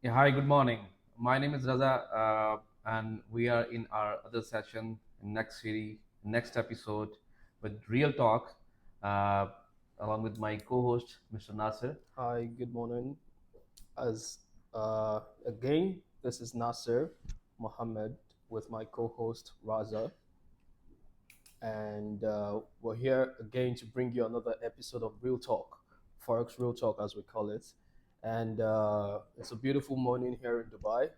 Yeah, hi, good morning. My name is Raza, and we are in our other session, next series, next episode with Real Talk, uh, along with my co-host, Mr. Nasir. Hi, good morning. As Again, this is Nasser Mohammed with my co-host Raza, and we're here again to bring you another episode of Real Talk, Forex Real Talk as we call it. And it's a beautiful morning here in Dubai.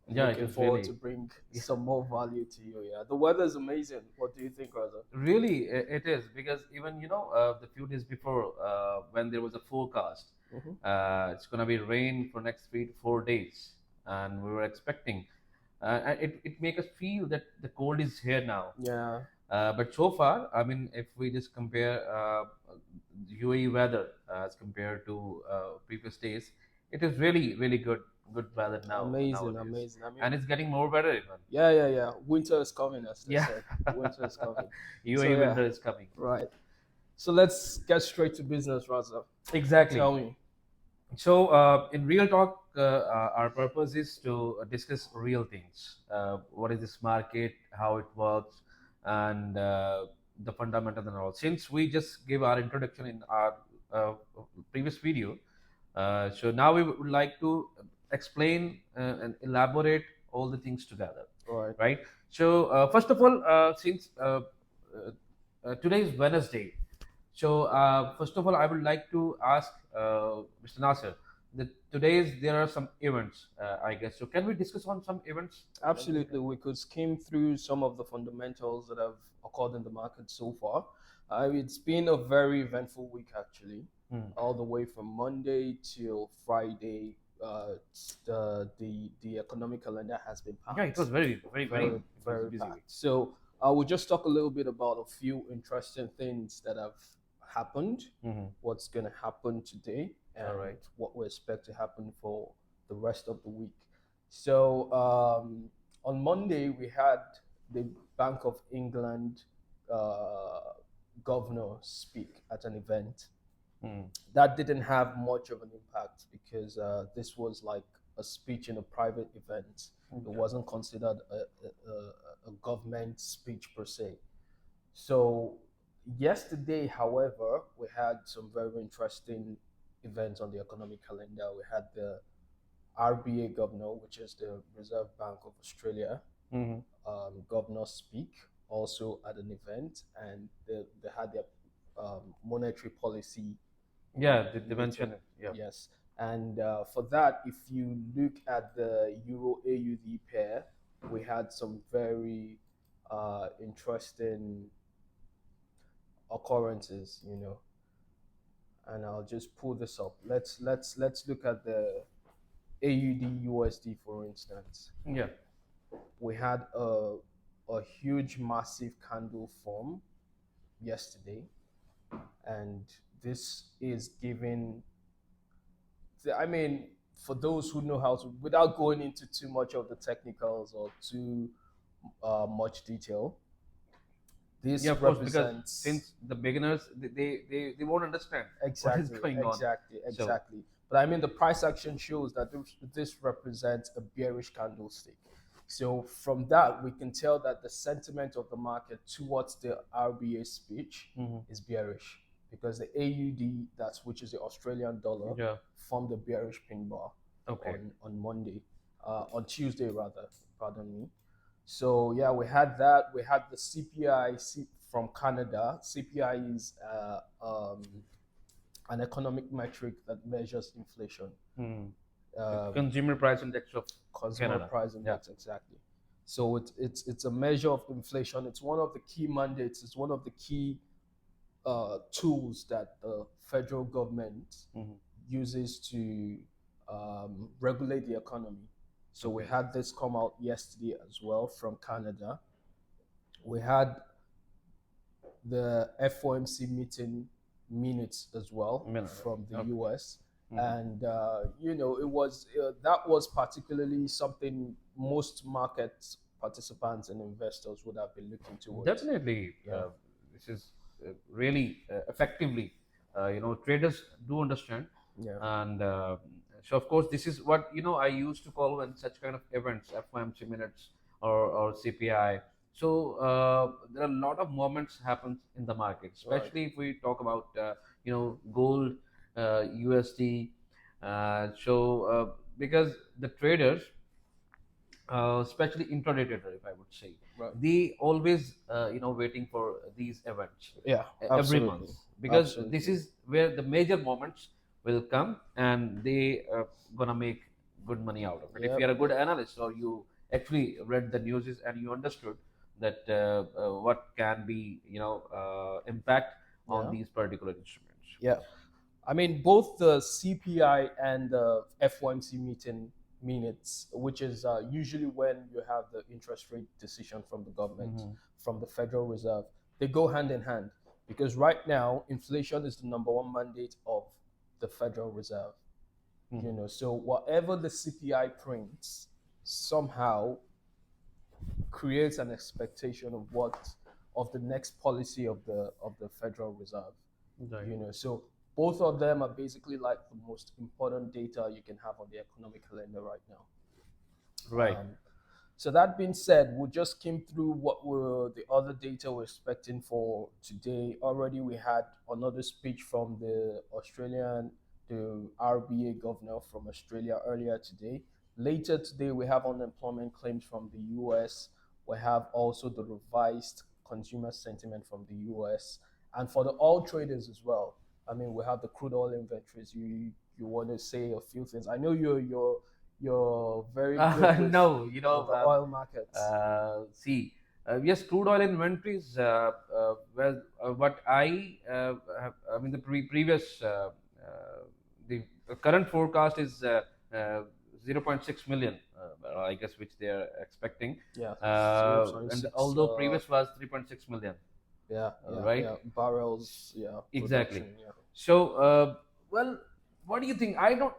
Yeah, it Looking was forward really, to bring yeah, some more value to you. Yeah, the weather is amazing. What do you think, Raza? really, it is because even the few days before, when there was a forecast, Hmm. it's gonna be rain for next 3 to 4 days, and we were expecting, and it make us feel that the cold is here now. Yeah, But so far, I mean, if we just compare UAE weather as compared to previous days, it is really, really good weather now amazing, nowadays, amazing. I mean, and it's getting more better even. yeah. Winter is coming, as they Yeah, said. Winter is coming. So UAE yeah, winter is coming. right. So let's get straight to business, Raza. Exactly. Tell me. So, in real talk, our purpose is to discuss real things. What is this market, how it works, and the fundamentals and all. Since we just gave our introduction in our uh, previous video, so now we would like to explain and elaborate all the things together, Right. right? So, first of all, since today is Wednesday, so first of all, I would like to ask Mr. Nasser that today's there are some events, I guess. So can we discuss on some events? Absolutely. We could skim through some of the fundamentals that have occurred in the market so far. It's been a very eventful week, actually, Hmm. all the way from Monday till Friday. The economic calendar has been Yeah, it packed, was very, very, very. very It was a very busy packed. week. So I will just talk a little bit about a few interesting things that have happened, Hmm. what's going to happen today, All and right. what we expect to happen for the rest of the week. So on Monday we had the Bank of England uh, governor speak at an event. Hmm. That didn't have much of an impact because this was like a speech in a private event. It Okay. wasn't considered a government speech per se. So yesterday, however, we had some very interesting events on the economic calendar. We had the RBA governor, which is the Reserve Bank of Australia, Hmm. governor speak also at an event, and they had their monetary policy Yeah, they meeting. mentioned it. Yeah. Yes. And for that, if you look at the Euro AUD pair, we had some very interesting occurrences, and I'll just pull this up. Let's look at the AUD USD, for instance. Yeah. We had a huge massive candle form yesterday, and this is giving, I mean, for those who know how to, without going into too much of the technicals or too much detail, Yeah, this of course, because represents. since the beginners they won't understand what is Exactly, going on. exactly, So exactly. But I mean, the price action shows that this represents a bearish candlestick. So from that, we can tell that the sentiment of the market towards the RBA speech mhm. is bearish because the AUD, that's which is the Australian dollar, Yeah. formed a bearish pin bar Okay. on Monday, on Tuesday rather. Pardon me. So yeah, we had that. We had the CPI from Canada. CPI is an economic metric that measures inflation. Hmm. Um, Consumer price index of Consumer Canada. price Yeah. index, exactly. So it's a measure of inflation. It's one of the key mandates. It's one of the key tools that the federal government Hmm. uses to regulate the economy. So we Okay. had this come out yesterday as well from Canada. We had the FOMC meeting minutes as well from the Okay. US. Hmm. And it was that was particularly something most market participants and investors would have been looking towards. Definitely, Yeah, this is really effectively. Traders do understand, yeah, and So of course, this is what I used to call when such kind of events, FOMC minutes or CPI. So there are a lot of moments happens in the market, Right. especially if we talk about gold, USD. Because the traders, especially intraday trader, if I would say, Right. they always waiting for these events Yeah. every month, Absolutely. because this Absolutely. is where the major moments will come, and they gonna make good money out of it. If Yep. you are a good analyst, or you actually read the news and you understood that what can be impact on Yeah. these particular instruments. Yeah. I mean, both the CPI and the FOMC meeting minutes, which is usually when you have the interest rate decision from the government, Hmm. from the Federal Reserve, they go hand in hand, because right now inflation is the number one mandate of the Federal Reserve. So whatever the CPI prints somehow creates an expectation of the next policy of the Federal Reserve. Right. So both of them are basically like the most important data you can have on the economic calendar right now. Right. Um, so that being said, we just came through what were the other data we're expecting for today. Already we had another speech from the RBA governor from Australia earlier today. Later today, we have unemployment claims from the US. We have also the revised consumer sentiment from the US. And for the oil traders as well, I mean, we have the crude oil inventories. You want to say a few things? I know you're very good No, with the oil markets. see, yes, crude oil inventories. What I mean, the previous, the current forecast is 0.6 million, I guess, which they are expecting. Yeah, And 0.6. although previous was 3.6 million, Yeah, right? yeah. Barrels, yeah, Exactly. production, yeah. So, well, what do you think? I don't.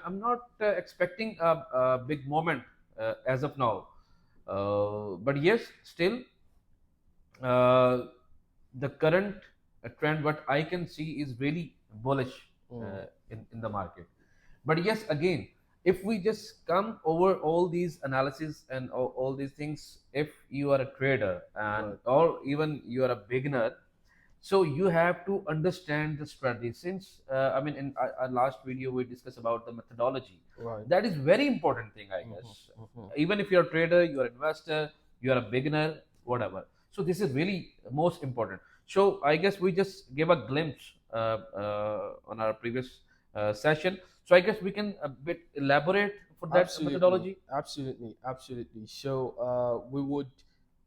I'm not expecting a big moment as of now. But yes, still, uh, the current trend, what I can see, is really bullish Mm, in the market. But yes, again, if we just come over all these analysis and all these things, if you are a trader, and right, or even you are a beginner, so you have to understand the strategy. Since I mean, in our last video we discussed about the methodology. right. That is very important thing, I Mm-hmm, guess. mm-hmm. Even if you're a trader, you're an investor, you're a beginner, whatever, so this is really most important. So I guess we just gave a glimpse on our previous session. So I guess we can a bit elaborate for that Absolutely, methodology. absolutely, absolutely. So,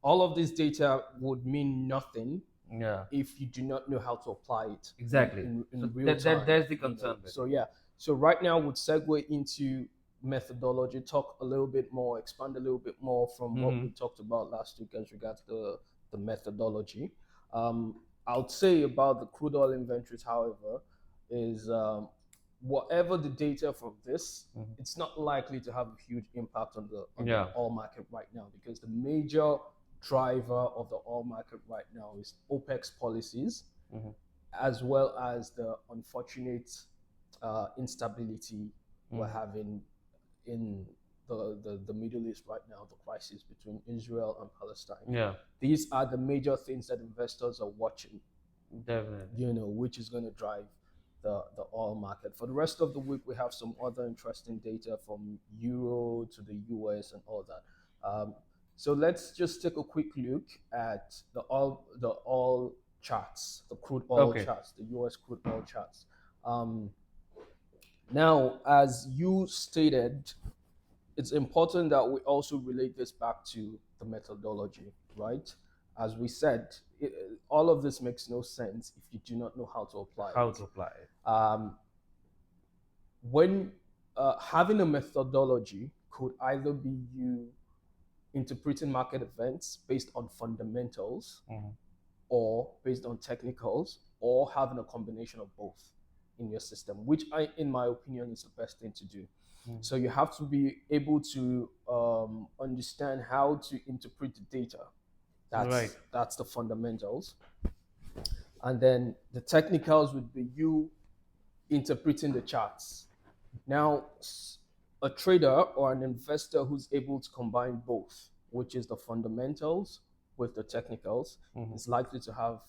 all of this data would mean nothing Yeah, if you do not know how to apply it exactly. So in real time. there's the concern with So it. yeah. So right now would segue into methodology, talk a little bit more, expand a little bit more from what Mm-hmm. we talked about last week as regards the methodology. Um, I would say about the crude oil inventories, however, is whatever the data from this, Mm-hmm. it's not likely to have a huge impact on the Yeah. oil market right now, because the major driver of the oil market right now is OPEC's policies, Mm-hmm. as well as the unfortunate instability we're Mm-hmm. having in the Middle East right now, the crisis between Israel and Palestine. Yeah, These are the major things that investors are watching, definitely. which is going to drive the oil market. For the rest of the week, we have some other interesting data from Euro to the US and all that. So let's just take a quick look at the oil charts, the crude oil Okay. charts, the US crude oil charts. Um, Now, as you stated, it's important that we also relate this back to the methodology, right? As we said, all of this makes no sense if you do not know how to apply How it. to apply it. Um, when Having a methodology could either be you interpreting market events based on fundamentals, Mhm. or based on technicals, or having a combination of both in your system, which in my opinion, is the best thing to do. Mhm. So you have to be able to understand how to interpret the data. Right. That's the fundamentals, and then the technicals would be you interpreting the charts, Now, a trader or an investor who's able to combine both, which is the fundamentals with the technicals, is likely to have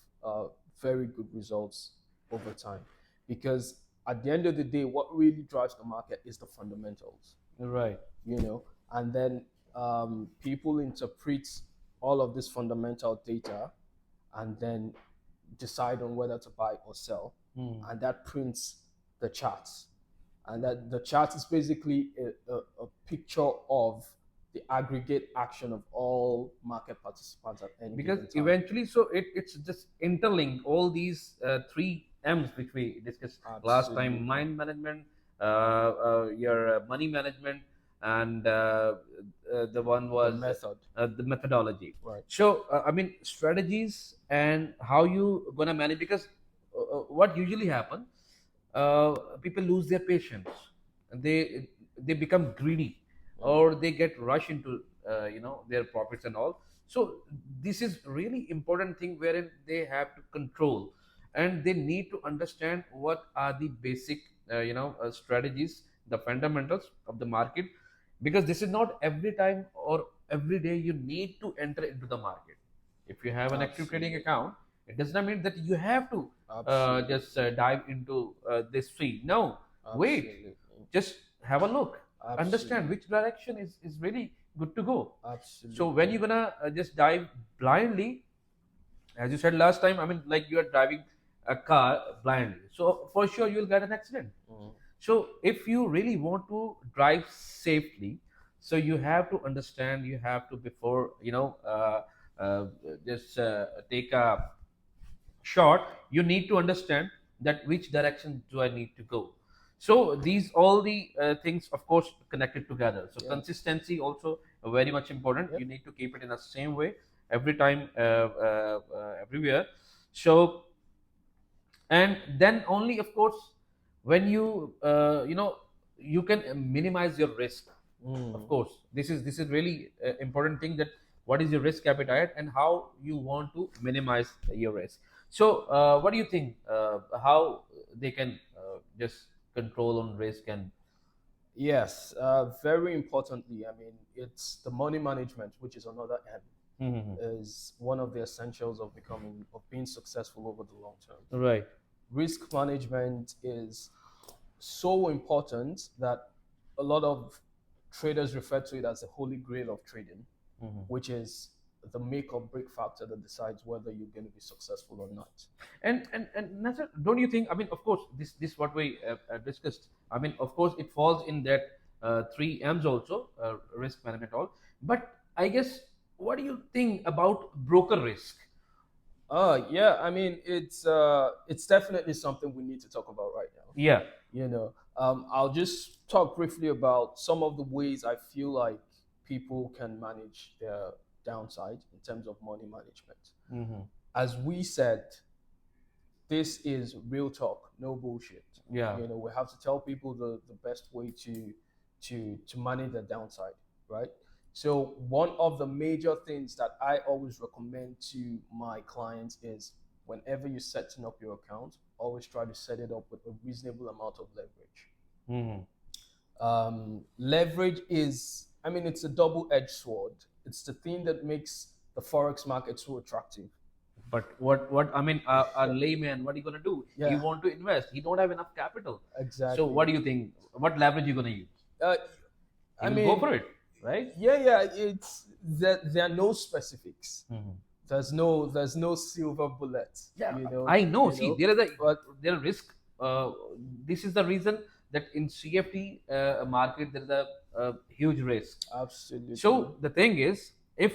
very good results over time. Because at the end of the day, what really drives the market is the fundamentals, Right. you know, and then people interpret all of this fundamental data and then decide on whether to buy or sell, and that prints the charts, and that the chart is basically a picture of the aggregate action of all market participants at any Because given time. eventually, so it's just interlinked all these three M's which we discussed last time: Absolutely. mind management, your money management, and the one The was method, the methodology. right? So I mean, strategies and how you gonna manage, because what usually happen, people lose their patience, they become greedy, or they get rush into their profits and all. So this is really important thing wherein they have to control, and they need to understand what are the basic strategies, the fundamentals of the market, because this is not every time or every day you need to enter into the market. If you have an active trading Absolutely. account, it does not mean that you have to Absolutely. just dive into this field. No, wait, Absolutely. just have a look, understand Absolutely. which direction is really good to go. Absolutely. So when you're gonna just dive blindly, as you said last time, I mean, like you are driving a car blindly, so for sure you'll get an accident. So if you really want to drive safely, so you have to understand, you have to, before uh, just take a shot, you need to understand that which direction do I need to go. So these all the things, of course, connected together. So Yeah. consistency also very much important. Yep. You need to keep it in the same way every time, everywhere. So, and then only, of course, when you can minimize your risk. Of course, this is really important thing, that what is your risk appetite and how you want to minimize your risk. So what do you think, how they can just control on risk and Yes, very importantly, I mean, it's the money management, which is another M, is one of the essentials of being successful over the long term. right. Risk management is so important that a lot of traders refer to it as the holy grail of trading, which is the make or break factor that decides whether you're going to be successful or not. And Nasser, don't you think? I mean, of course, this what we discussed. I mean, of course, it falls in that three M's also, risk management all. But I guess, what do you think about broker risk? Yeah, I mean, it's definitely something we need to talk about right now. Yeah. I'll just talk briefly about some of the ways I feel like people can manage their downside in terms of money management. As we said, this is real talk, no bullshit. Yeah. We have to tell people the best way to manage the downside, right? So one of the major things that I always recommend to my clients is, whenever you're setting up your account, always try to set it up with a reasonable amount of leverage. Leverage is, I mean, it's a double-edged sword. It's the thing that makes the forex market so attractive. But what I mean, a layman, what are you gonna do? Yeah. He want to invest. He don't have enough capital. Exactly. So what do you think? What leverage you gonna use? I He will mean, go for it, right? yeah, it's there are no specifics. There's no silver bullet. Yeah, I know. See, know, there is a but there are risk. This is the reason that in CFD market there is a huge risk. absolutely. So the thing is, if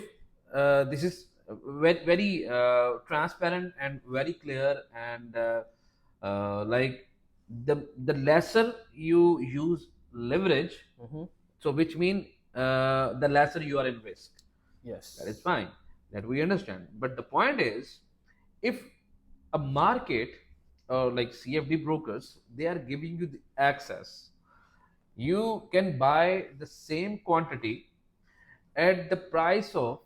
this is very transparent and very clear, and like the lesser you use leverage, so which mean the lesser you are in risk. Yes. That is fine. That we understand. But the point is, if a market, like CFD brokers, they are giving you the access, you can buy the same quantity at the price of,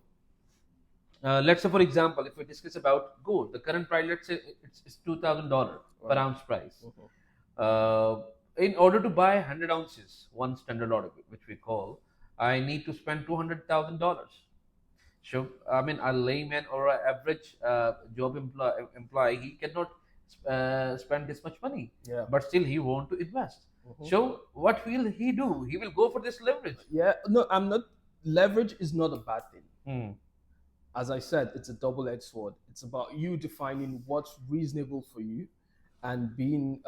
let's say, for example, if we discuss about gold, the current price, let's say it's $2,000 per ounce price. in order to buy 100 ounces, one standard order, which we call, I need to spend $200,000. So, I mean, a layman or an average job employee, he cannot spend this much money, Yeah. but still he want to invest. Mhm. So, what will he do? He will go for this leverage. Yeah. No, I'm not. Leverage is not a bad thing. Hmm. As I said, it's a double-edged sword. It's about you defining what's reasonable for you and being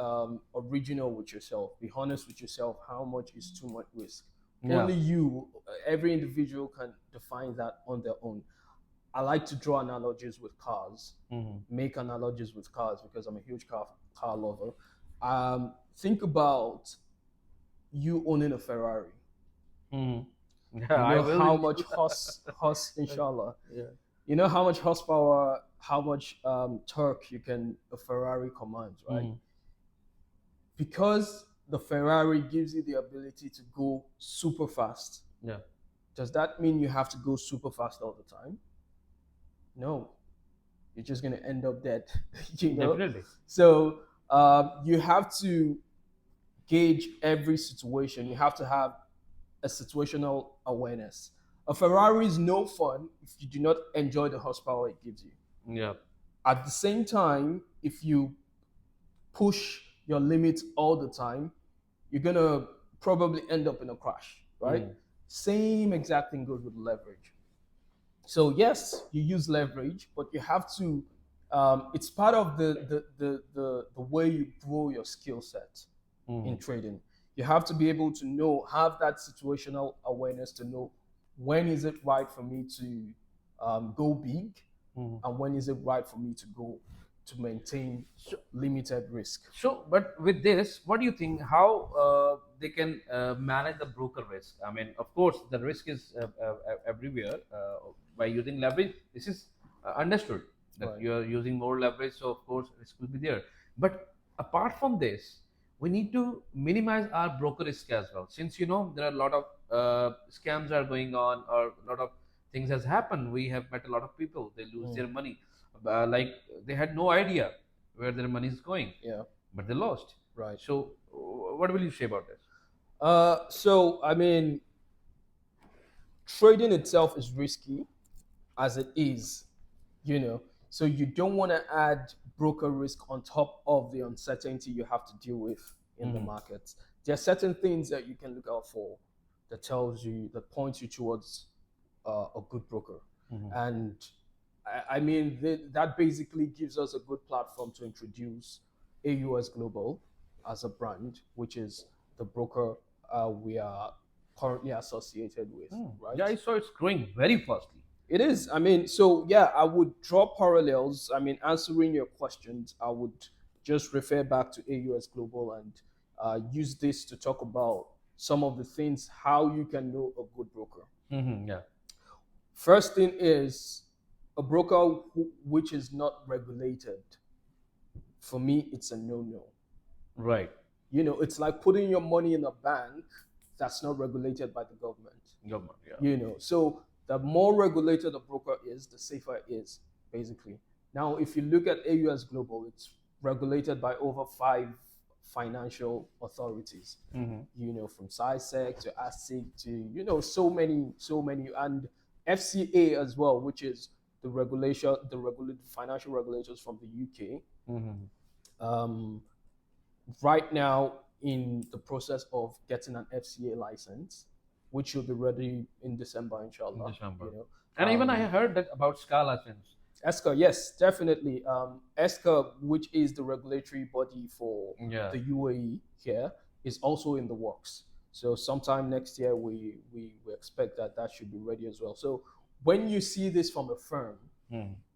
original with yourself. Be honest with yourself. How much is too much risk? Yeah. Only you, every individual can define that on their own. I like to draw analogies with cars, Mhm. make analogies with cars because I'm a huge car lover. Think about you owning a Ferrari. Mhm. You Yeah, I know will. how much inshallah. Yeah. You know how much horsepower, how much torque a Ferrari commands, right? Mhm. Because the Ferrari gives you the ability to go super fast. Yeah. Does that mean you have to go super fast all the time? No, you're just gonna end up dead. You know. Definitely. So you have to gauge every situation. You have to have a situational awareness. A Ferrari is no fun if you do not enjoy the horsepower it gives you. Yeah. At the same time, if you push your limits all the time, you're gonna probably end up in a crash, right? Mm. Same exact thing goes with leverage. So yes, you use leverage, but you have to. It's part of the way you grow your skill set in Mm. trading. You have to be able to have that situational awareness to know when is it right for me to go big, Mhm. and when is it right for me to maintain limited risk. So, but with this, what do you think? How they can manage the broker risk? I mean, of course, the risk is everywhere by using leverage. This is understood that Right. you are using more leverage, so of course, risk will be there. But apart from this, we need to minimize our broker risk as well. Since there are a lot of scams are going on, or a lot of things has happened. We have met a lot of people. They lose their money, like they had no idea where their money is going, Yeah. but they lost. Right. So, what will you say about this? So I mean, trading itself is risky as it is, you know. So you don't want to add broker risk on top of the uncertainty you have to deal with in the markets. There are certain things that you can look out for that points you towards a good broker. And I mean, that basically gives us a good platform to introduce AUS Global as a brand, which is the broker we are currently associated with, right? Yeah, I saw it's growing very fastly. It is. I mean, so yeah, I would draw parallels. I mean, answering your questions, I would just refer back to AUS Global and use this to talk about some of the things how you can know a good broker. Yeah. First thing is a broker which is not regulated. For me, it's a no-no. Right. It's like putting your money in a bank that's not regulated by the government. Government. Yeah. So the more regulated a broker is, the safer it is, basically. Now, if you look at AUS Global, it's regulated by over 5 financial authorities. From SciSec to ASIC to so many, and FCA as well, which is the financial regulators from the UK. Right now, in the process of getting an FCA license, which should be ready in December, inshallah. December. And even I heard that about Scala since. ESCA, yes, definitely. ESCA, which is the regulatory body for Yeah. the UAE here, is also in the works. So sometime next year, we expect that should be ready as well. So when you see this from a firm,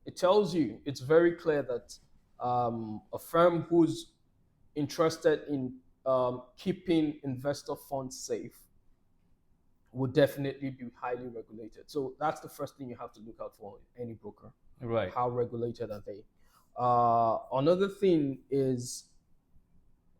it tells you, it's very clear that a firm who's interested in keeping investor funds safe would definitely be highly regulated. So that's the first thing you have to look out for in any broker. Right. How regulated are they? Another thing is,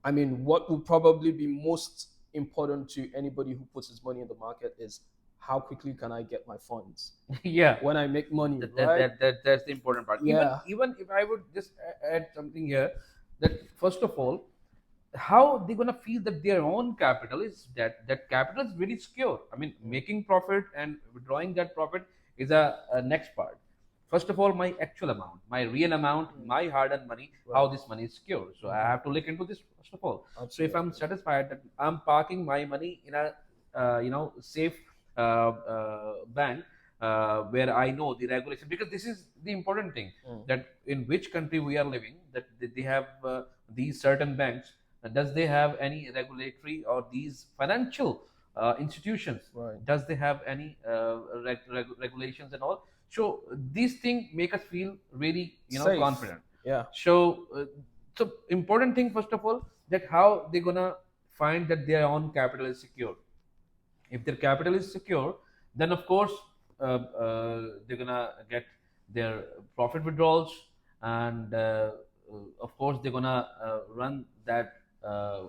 I mean, what will probably be most important to anybody who puts his money in the market is how quickly can I get my funds Yeah. when I make money, That, right? that's the important part. Yeah. Even if I would just add something here, that first of all, how they're gonna feel that their own capital is that capital is really secure. I mean, making profit and withdrawing that profit is a next part. First of all, my actual amount, my real amount, my hard-earned money, how Right. this money is secure. So I have to look into this first of all. So if I'm Absolutely. satisfied that I'm parking my money in a safe bank where I know the regulation, because this is the important thing, Mm. that in which country we are living, that they have these certain banks, does they have any regulatory or these financial institutions, Right. does they have any regulations and all. So these things make us feel really Safe. confident. Yeah. So important thing first of all, that how they're gonna find that their own capital is secure. If their capital is secure, then of course they're gonna get their profit withdrawals, and of course they're gonna run that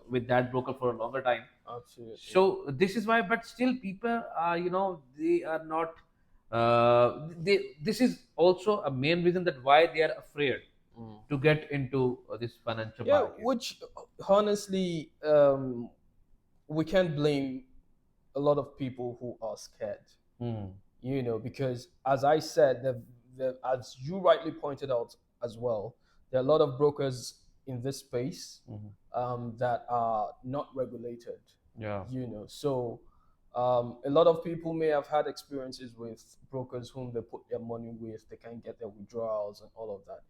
with that broker for a longer time. Absolutely. So this is why, but still people are, they are not this is also a main reason that why they are afraid Mm. to get into this financial Yeah, market. which honestly, we can't blame a lot of people who are scared. Hmm. Because as I said, as you rightly pointed out as well, there are a lot of brokers in this space Mhm. that are not regulated. Yeah. So a lot of people may have had experiences with brokers whom they put their money with, they can't get their withdrawals and all of that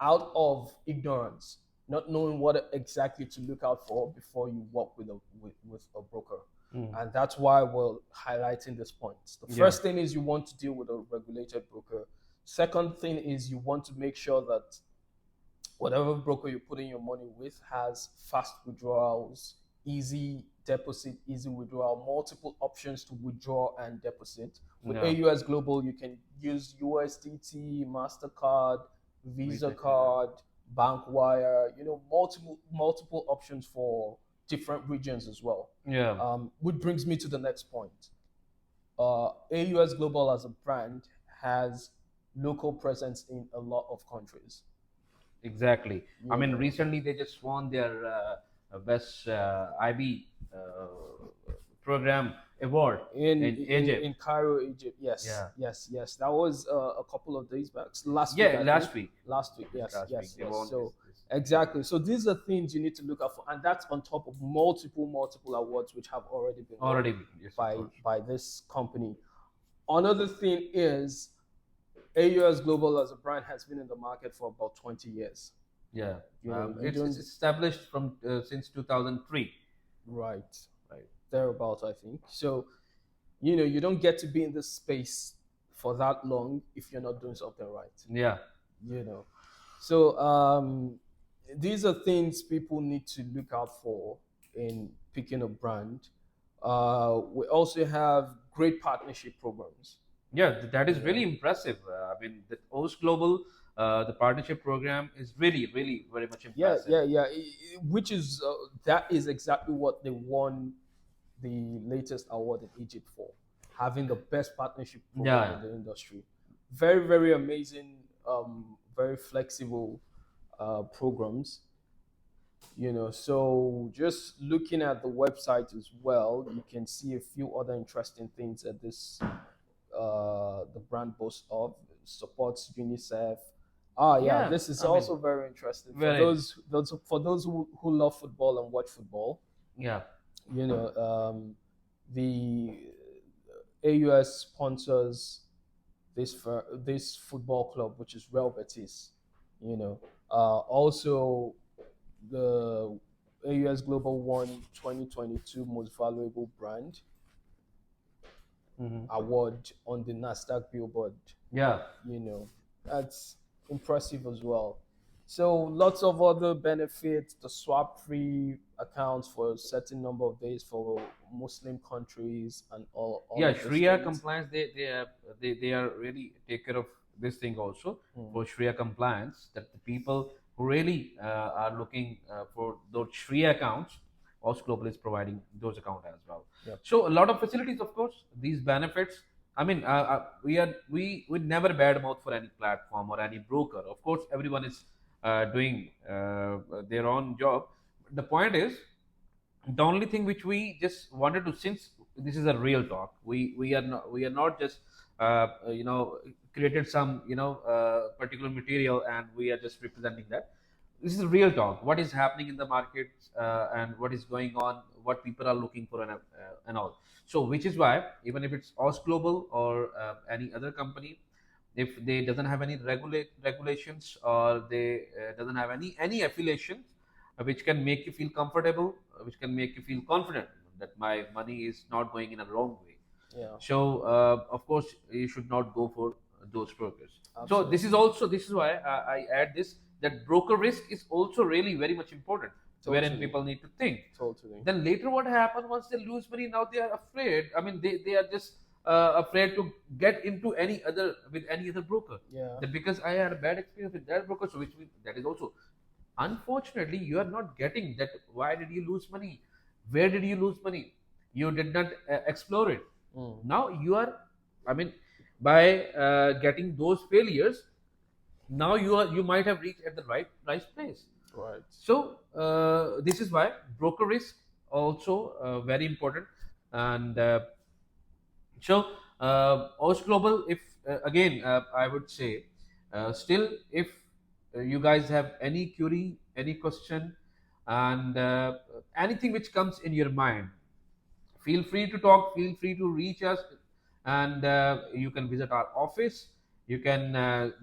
out of ignorance, not knowing what exactly to look out for before you work with a broker. Mm. And that's why we're highlighting this point. The Yeah. first thing is you want to deal with a regulated broker. Second thing is you want to make sure that whatever broker you're putting your money with has fast withdrawals, easy deposit, easy withdrawal, multiple options to withdraw and deposit. With Yeah. AUS Global, you can use USDT, MasterCard, Visa Visa card, bank wire, multiple options for different regions as well. Yeah. Which brings me to the next point. AUS Global as a brand has local presence in a lot of countries. Exactly. I You mean, know. recently they just won their best IB program award in Egypt. In Cairo, Egypt. Yes, Yeah. yes. That was a couple of days back. Last week, Yeah, I last think. week. Last week, Just yes, last week yes, they yes. won So this. exactly. So these are things you need to look out for, and that's on top of multiple awards which have already been won Already, yes, of by course. by this company. Another thing is AUS Global as a brand has been in the market for about 20 years. Yeah. You It's established from since 2003. right, Right. thereabouts, I think. So you don't get to be in this space for that long if you're not doing something right. Yeah. So these are things people need to look out for in picking a brand. We also have great partnership programs. Yeah, that is Yeah. really impressive. I mean, the OS Global, the partnership program is really, really very much Yeah, impressive. yeah. Which is that is exactly what they won the latest award in Egypt for, having the best partnership program Yeah. in the industry. Very, very amazing, very flexible programs. So just looking at the website as well, you can see a few other interesting things that the brand boasts of. Supports UNICEF. Yeah, Yeah, this is I mean, also very interesting for very. those who love football and watch football. Yeah. The AUS sponsors this football club, which is Real Betis. Also the AUS Global won 2022 Most Valuable Brand Mhm. award on the Nasdaq Billboard. Yeah. That's impressive as well. So lots of other benefits, the swap-free accounts for a certain number of days for Muslim countries and all Yeah, of those Sharia things. compliance. They are really take care of this thing also Mm. for Sharia compliance. That the people who really are looking for those Sharia accounts, OS Global is providing those accounts as well. Yep. So a lot of facilities, of course, these benefits. I mean, we would never bad mouth for any platform or any broker. Of course, everyone is doing their own job. the point is, the only thing which we just wanted to, since this is a real talk, we are not just created some particular material and we are just representing that. This is real talk, what is happening in the market, and what is going on, what people are looking for, and all. So which is why, even if it's Aus Global or any other company, if they doesn't have any regulations, or they doesn't have any affiliations which can make you feel comfortable, which can make you feel confident that my money is not going in a wrong way. Yeah, So of course you should not go for those brokers. So absolutely. this is why I add this, that broker risk is also really very much important, wherein Totally. people need to think. Totally. Then later what happens once they lose money, now they are afraid. I mean, they are just afraid to get into any other with any other broker. Yeah. That because I had a bad experience with that broker, so which means that is also, unfortunately, you are not getting that. Why did you lose money? Where did you lose money? You did not explore it. Mm. Now you are, I mean, by getting those failures, now you might have reached at the right place. Right. So this is why broker risk also very important. And so Osh Global, if again I would say, still, if you guys have any query, any question, and anything which comes in your mind, feel free to talk, feel free to reach us. And you can visit our office, you can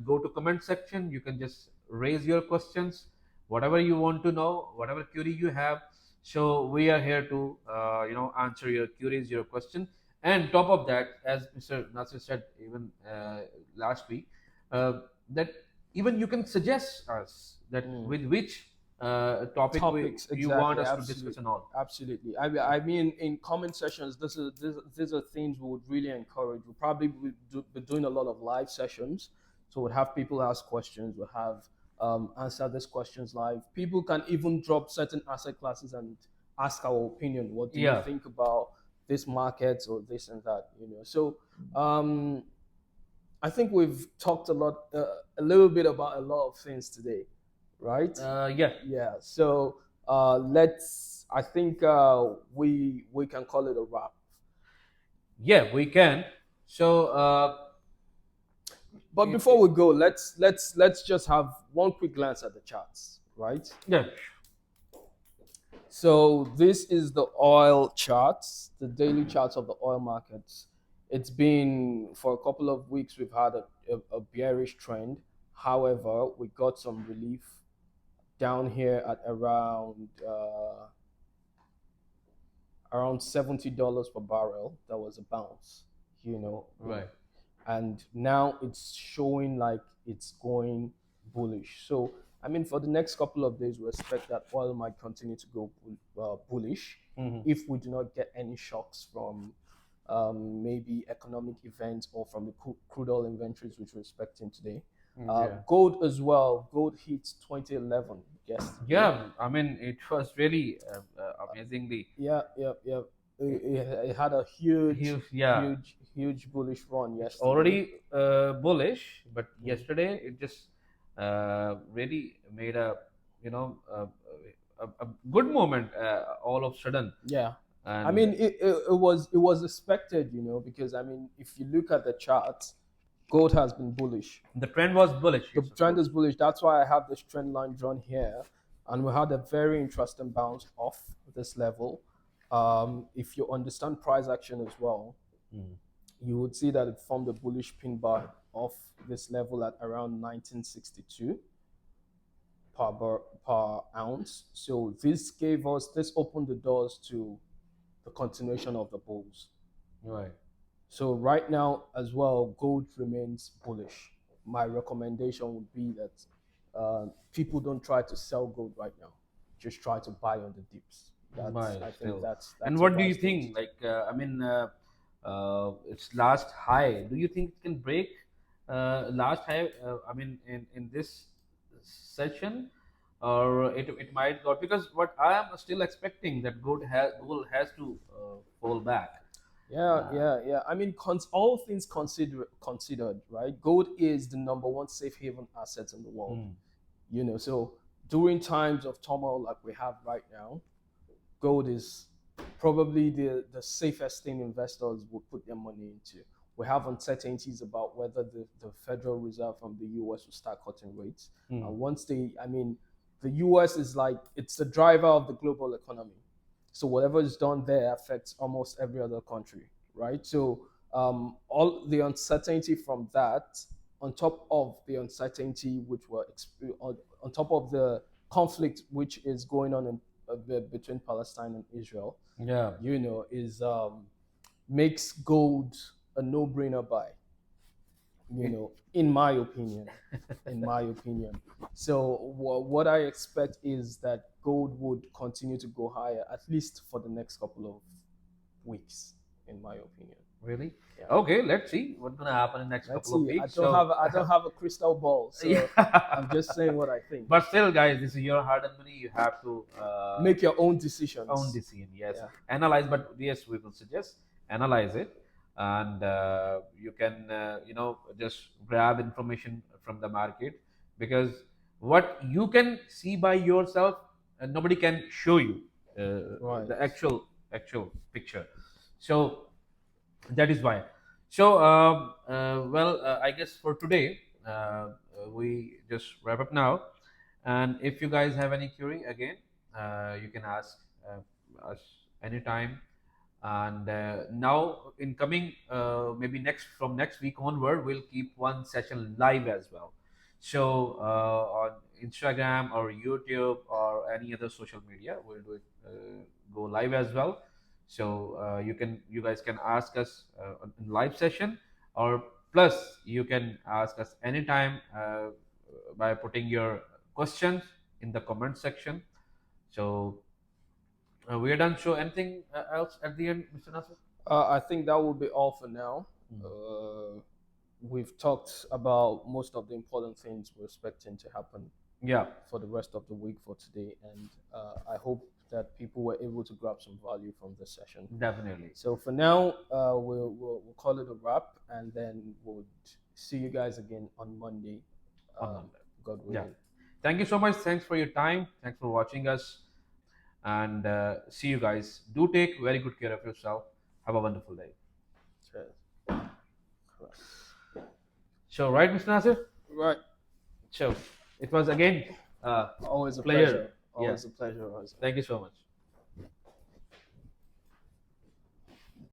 go to comment section, you can just raise your questions, whatever you want to know, whatever query you have. So we are here to answer your queries, your questions. And top of that, as Mr. Nasir said even last week, that even you can suggest us that with which topic Topics, you want exactly, us to absolutely. discuss and all. Absolutely. I mean, in comment sessions, these are things we would really encourage. We'll probably be doing a lot of live sessions. So we'll have people ask questions. We'll have answer these questions live. People can even drop certain asset classes and ask our opinion. What do you Yeah. think about this market or this and that? So um, I think we've talked a little bit about a lot of things today, right? Yeah. Yeah. So I think we can call it a wrap. Yeah, we can. So But before we go, let's just have one quick glance at the charts, right? yeah. So this is the oil charts, the daily charts of the oil markets. It's been for a couple of weeks we've had a bearish trend. However, we got some relief down here at around $70 per barrel. That was a bounce, Right. and now it's showing like it's going bullish. So I mean, for the next couple of days, we expect that oil might continue to go bullish if we do not get any shocks from maybe economic events or from the crude oil inventories, which we're expecting today. Yeah. Gold as well. Gold hits 2011 yesterday. Yeah, I mean, it was really amazingly Yeah. It had a huge, huge. Yeah, huge bullish run yesterday. already bullish, but yesterday it just really made a a good moment all of a sudden. Yeah. And I mean, it was expected, because I mean, if you look at the chart, gold has been bullish. the trend was bullish. The yes, of trend course. is bullish. That's why I have this trend line drawn here, and we had a very interesting bounce off this level. If you understand price action as well, you would see that it formed a bullish pin bar off this level at around 1962 per ounce. So this opened the doors to the continuation of the bulls. Right. So right now as well, gold remains bullish. My recommendation would be that people don't try to sell gold right now. Just try to buy on the dips. Right, I still. think that's And what do you advised thing to think? Like, I mean, its last high. Do you think it can break last high? I mean, in this session, or it might go, because what I am still expecting that gold has to fall back. Yeah. I mean, all things considered, right? Gold is the number one safe haven asset in the world. So during times of turmoil like we have right now, gold is probably the safest thing investors would put their money into. We have uncertainties about whether the Federal Reserve from the US will start cutting rates. And once they, I mean, the US is like, it's the driver of the global economy. So whatever is done there affects almost every other country, right? So all the uncertainty from that, on top of the uncertainty which were on top of the conflict which is going on in between Palestine and Israel, Yeah. is makes gold a no-brainer buy. In my opinion, in my opinion. So what I expect is that gold would continue to go higher at least for the next couple of weeks, in my opinion. Really? Yeah. Okay, let's see what's gonna happen in the next Let's couple of see. weeks. I don't have a crystal ball, so Yeah. I'm just saying what I think. But still, guys, this is your hard-earned money. You have to Make your own decisions. own decision. Yes, Yeah. analyze. But yes, we will suggest analyze it, and you can just grab information from the market, because what you can see by yourself, nobody can show you Right. the actual picture. So that is why. So I guess for today we just wrap up now, and if you guys have any query again, you can ask us anytime. And now in coming maybe next week onward, we'll keep one session live as well. So on Instagram or YouTube or any other social media, we'll do it, go live as well. So you guys can ask us in live session, or plus you can ask us anytime by putting your questions in the comment section. So we are done. So anything else at the end, Mr. Nasir? I think that will be all for now. We've talked about most of the important things we're expecting to happen Yeah, for the rest of the week for today, and I hope that people were able to grab some value from this session. definitely. So for now, we'll call it a wrap, and then we'll see you guys again on Monday. On Monday. God Yeah. willing. Thank you so much. Thanks for your time. Thanks for watching us. And see you guys. Do take very good care of yourself. Have a wonderful day. Cheers. So, right, Mr. Nasir? Right. So, it was again Always a Pleasure. pleasure. Always a pleasure. thank you so much.